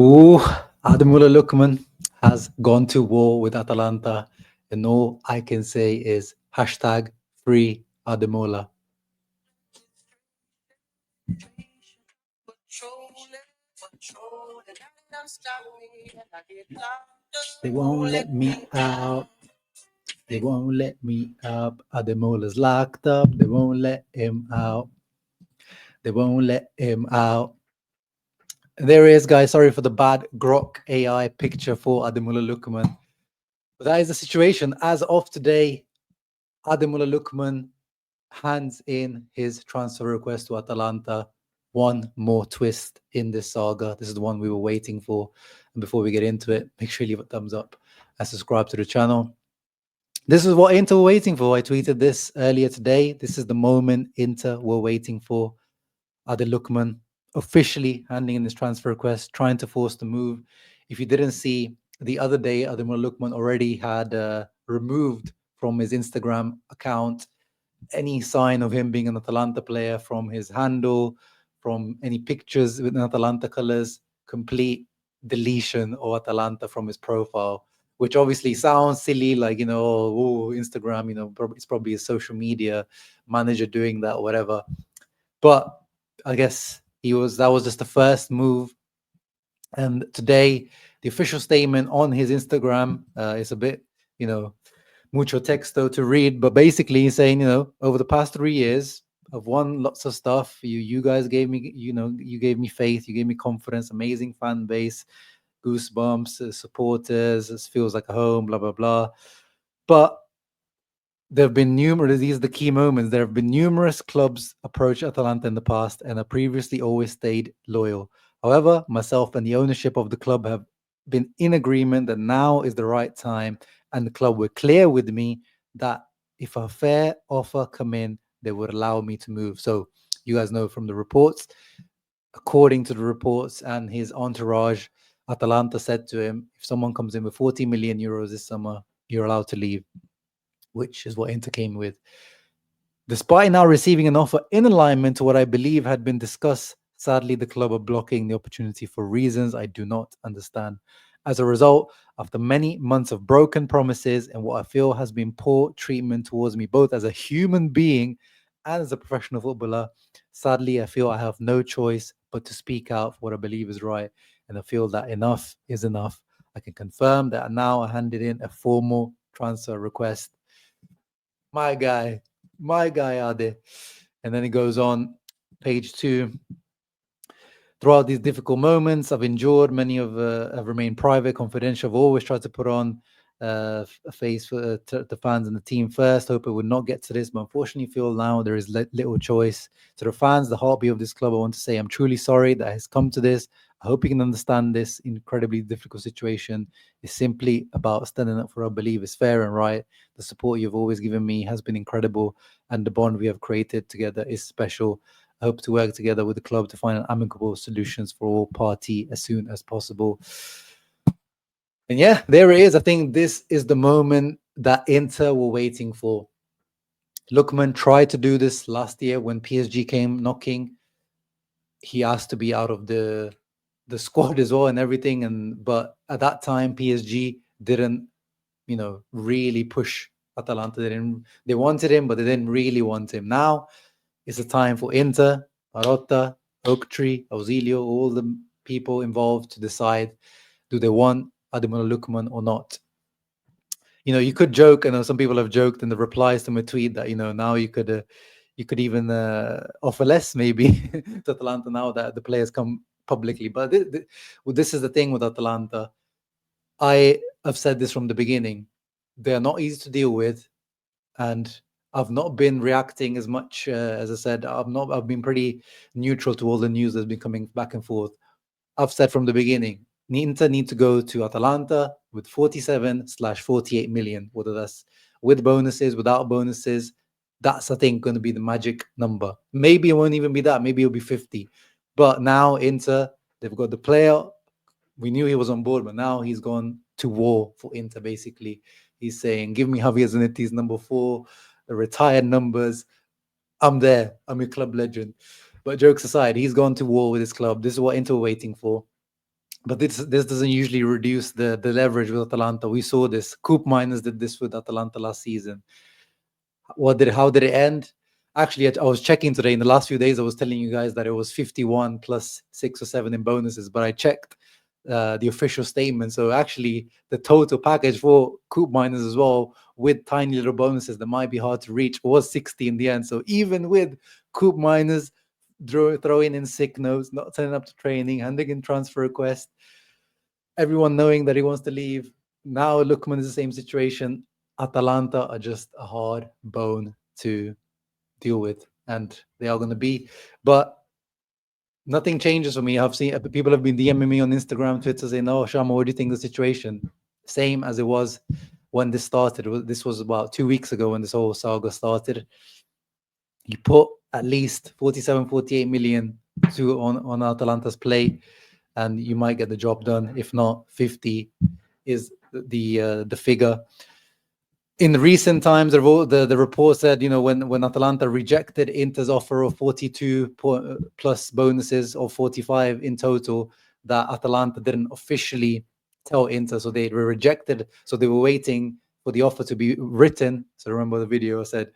Ooh, Ademola Lookman has gone to war with Atalanta, and all I can say is hashtag free Ademola. They won't let me out. They won't let me out. Ademola's locked up. They won't let him out. They won't let him out. There he is, guys. Sorry for the bad Grok AI picture for Ademola Lookman. But that is the situation. As of today, Ademola Lookman hands in his transfer request to Atalanta. One more twist in this saga. This is the one we were waiting for. And before we get into it, make sure you leave a thumbs up and subscribe to the channel. This is what Inter were waiting for. I tweeted this earlier today. This is the moment Inter were waiting for. Ade Lookman officially handing in his transfer request, trying to force the move. If you didn't see the other day, Ademola Lookman already had removed from his Instagram account any sign of him being an Atalanta player, from his handle, from any pictures with Atalanta colors, complete deletion of Atalanta from his profile, which obviously sounds silly, like, oh, Instagram, it's probably a social media manager doing that or whatever. But I guess that was just the first move. And today, the official statement on his Instagram is a bit, mucho texto to read, but basically he's saying, over the past 3 years, I've won lots of stuff. You guys gave me, you gave me faith, you gave me confidence, amazing fan base, goosebumps, supporters, it feels like a home, blah, blah, blah. But there have been numerous, these are the key moments. There have been numerous clubs approach Atalanta in the past and have previously always stayed loyal. However, myself and the ownership of the club have been in agreement that now is the right time, and the club were clear with me that if a fair offer come in, they would allow me to move. So you guys know from the reports, according to the reports and his entourage, Atalanta said to him, if someone comes in with 40 million euros this summer, you're allowed to leave, which is what Inter came with. Despite now receiving an offer in alignment to what I believe had been discussed, sadly, the club are blocking the opportunity for reasons I do not understand. As a result, after many months of broken promises and what I feel has been poor treatment towards me, both as a human being and as a professional footballer, sadly, I feel I have no choice but to speak out for what I believe is right. And I feel that enough is enough. I can confirm that now I handed in a formal transfer request. My guy Ade. And then it goes on, page 2. Throughout these difficult moments, I've endured. Many of have remained private, confidential. I've always tried to put on a face for the fans and the team first. Hope it would not get to this, but unfortunately, feel now there is little choice. To the fans, the heartbeat of this club, I want to say I'm truly sorry that it has come to this. I hope you can understand this incredibly difficult situation. It's simply about standing up for what I believe is fair and right. The support you've always given me has been incredible, and the bond we have created together is special. I hope to work together with the club to find amicable solutions for all parties as soon as possible. And yeah, there it is. I think this is the moment that Inter were waiting for. Lookman tried to do this last year when PSG came knocking. He asked to be out of the squad as well and everything. But at that time, PSG didn't, really push Atalanta. They wanted him, but they didn't really want him. Now it's a time for Inter, Marotta, Oak Tree, Auxilio, all the people involved to decide, do they want Ademola Lookman or not? You could joke. I know some people have joked in the replies to my tweet that now you could even offer less maybe to Atalanta now that the players come publicly. But this is the thing with Atalanta. I have said this from the beginning. They are not easy to deal with, and I've not been reacting as much as I said. I've been pretty neutral to all the news that's been coming back and forth. I've said from the beginning, Inter need to go to Atalanta with 47/48 million, whether that's with bonuses, without bonuses. That's, I think, going to be the magic number. Maybe it won't even be that. Maybe it'll be 50. But now Inter, they've got the player. We knew he was on board, but now he's gone to war for Inter, basically. He's saying, give me Javier Zanetti's number 4, the retired numbers. I'm there. I'm your club legend. But jokes aside, he's gone to war with his club. This is what Inter were waiting for. But this doesn't usually reduce the leverage with Atalanta. We saw this. Coop Miners did this with Atalanta last season. How did it end? Actually, I was checking today. In the last few days, I was telling you guys that it was 51 plus 6 or 7 in bonuses, but I checked the official statement. So actually, the total package for Coop Miners as well, with tiny little bonuses that might be hard to reach, was 60 in the end. So even with Coop Miners throwing in sick notes, not turning up to training, handing in transfer requests, everyone knowing that he wants to leave. Now Lookman is the same situation. Atalanta are just a hard bone to deal with, and they are going to be. But nothing changes for me. I've seen people have been DMing me on Instagram, Twitter, saying, "Oh, Sharma, what do you think of the situation?" Same as it was when this started. This was about 2 weeks ago when this whole saga started. You put at least 47, 48 million on Atalanta's plate, and you might get the job done. If not, 50 is the figure. In recent times, the report said, when Atalanta rejected Inter's offer of 42 plus bonuses of 45 in total, that Atalanta didn't officially tell Inter, so they were rejected. So they were waiting for the offer to be written. So remember the video said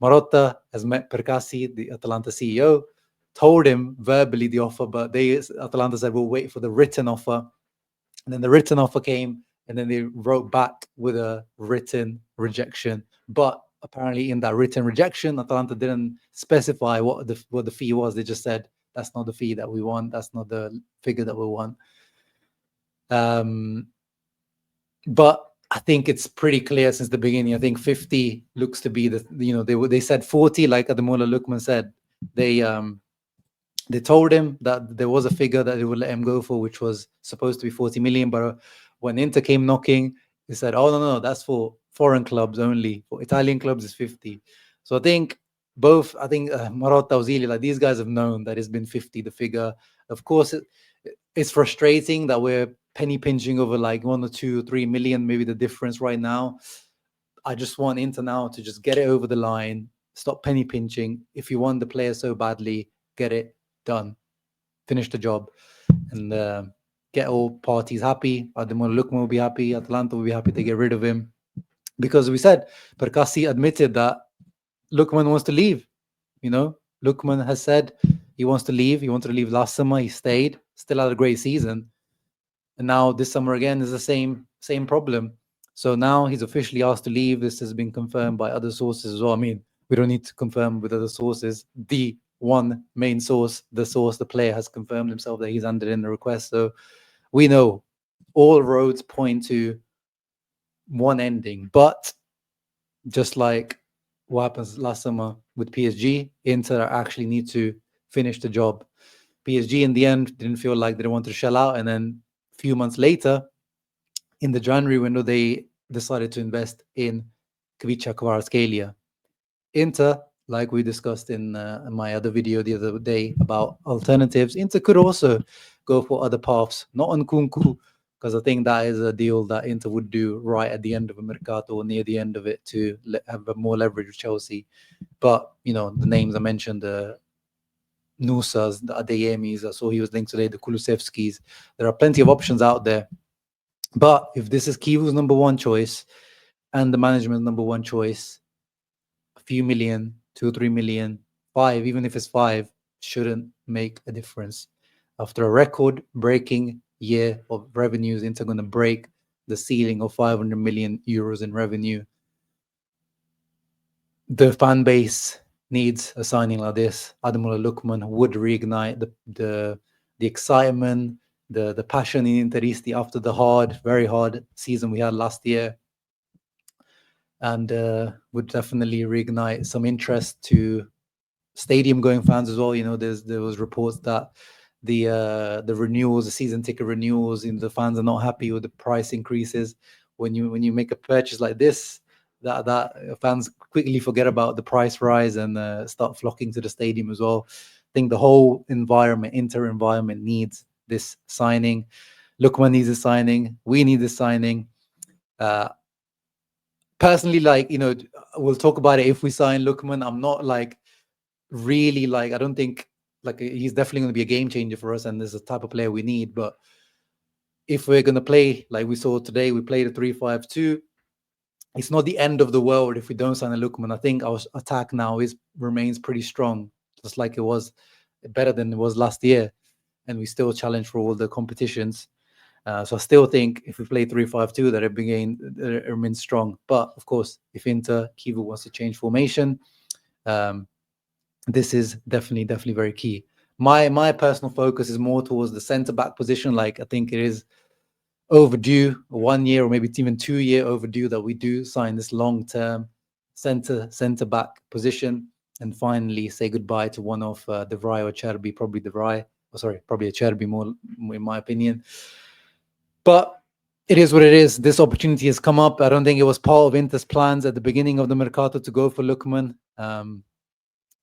Marotta has met Percassi, the Atalanta CEO, told him verbally the offer, but Atalanta said we'll wait for the written offer. And then the written offer came, and then they wrote back with a written rejection. But apparently, in that written rejection, Atalanta didn't specify what the fee was. They just said that's not the fee that we want. That's not the figure that we want. But I think it's pretty clear since the beginning. I think 50 looks to be they said 40, like Ademola Lookman said. They told him that there was a figure that they would let him go for, which was supposed to be 40 million. But when Inter came knocking, they said, "Oh no, that's for foreign clubs only. For Italian clubs, is 50." So I think Marotta, Ozili, like these guys have known that it's been 50, the figure. Of course, it's frustrating that we're penny pinching over like 1 or 2 or 3 million, maybe the difference right now. I just want Inter now to just get it over the line, stop penny pinching. If you want the player so badly, get it done, finish the job, and get all parties happy. Ademola Lookman will be happy. Atalanta will be happy to get rid of him, because we said Percassi admitted that Lookman wants to leave. Lookman has said he wants to leave. He wanted to leave last summer. He stayed. Still had a great season, and now this summer again is the same problem. So now he's officially asked to leave. This has been confirmed by other sources as well. I mean, we don't need to confirm with other sources. The one main source, the player, has confirmed himself that he's handed in the request. So we know all roads point to one ending. But just like what happens last summer with PSG, Inter actually need to finish the job. PSG in the end didn't feel like they wanted to shell out, and then a few months later, in the January window, they decided to invest in Kvicha Kvaratskhelia. Inter, like we discussed in my other video the other day about alternatives, Inter could also go for other paths, not on Kunku, because I think that is a deal that Inter would do right at the end of a Mercato or near the end of it to have more leverage with Chelsea. But, the names I mentioned, the Nusas, the Adeyemis, I saw he was linked today, the Kulusevskis. There are plenty of options out there. But if this is Kivu's number one choice and the management's number one choice, a few million, 2 or 3 million, 5, even if it's 5, shouldn't make a difference. After a record-breaking year of revenues, Inter going to break the ceiling of 500 million euros in revenue. The fan base needs a signing like this. Ademola Lookman would reignite the excitement, the passion in Interisti after the very hard season we had last year, and would definitely reignite some interest to stadium going fans as well. There was reports that the renewals, the season ticket renewals, the fans are not happy with the price increases. When you make a purchase like this, that fans quickly forget about the price rise and start flocking to the stadium as well. I think the whole Inter environment needs this signing. Lookman needs a signing. We need a signing. Personally, we'll talk about it if we sign Lookman. I'm not really I don't think he's definitely going to be a game changer for us, and there's a type of player we need. But if we're going to play like we saw today, we played a 3-5-2. It's not the end of the world if we don't sign a Lookman. I think our attack now remains pretty strong, just like it was, better than it was last year, and we still challenge for all the competitions. So I still think if we play 3-5-2, that it remains strong. But of course, if Kivu wants to change formation, this is definitely very key. My personal focus is more towards the centre back position. Like, I think it is overdue, 1 year or maybe even 2 year overdue, that we do sign this long term centre back position and finally say goodbye to one of De Vrij or Cherby, probably De Vrij. Oh, sorry, probably a Cherby more in my opinion. But it is what it is. This opportunity has come up. I don't think it was part of Inter's plans at the beginning of the Mercato to go for Lookman.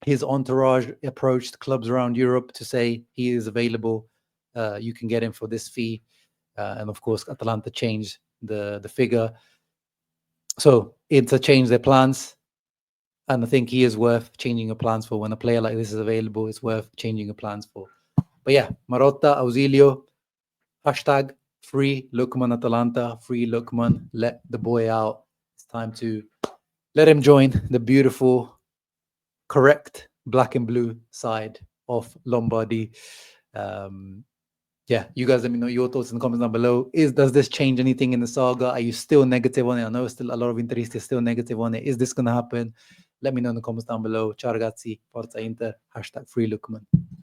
His entourage approached clubs around Europe to say he is available. You can get him for this fee. And of course, Atalanta changed the figure. So Inter changed their plans. And I think he is worth changing your plans for. When a player like this is available, it's worth changing your plans for. But yeah, Marotta, Ausilio, hashtag free Lookman Atalanta, free Lookman, let the boy out. It's time to let him join the beautiful, correct black and blue side of Lombardy. Yeah, you guys let me know your thoughts in the comments down below. Does this change anything in the saga? Are you still negative on it? I know still a lot of Interisti still negative on it. Is this going to happen? Let me know in the comments down below. Ciao ragazzi, Forza Inter, hashtag free Lookman.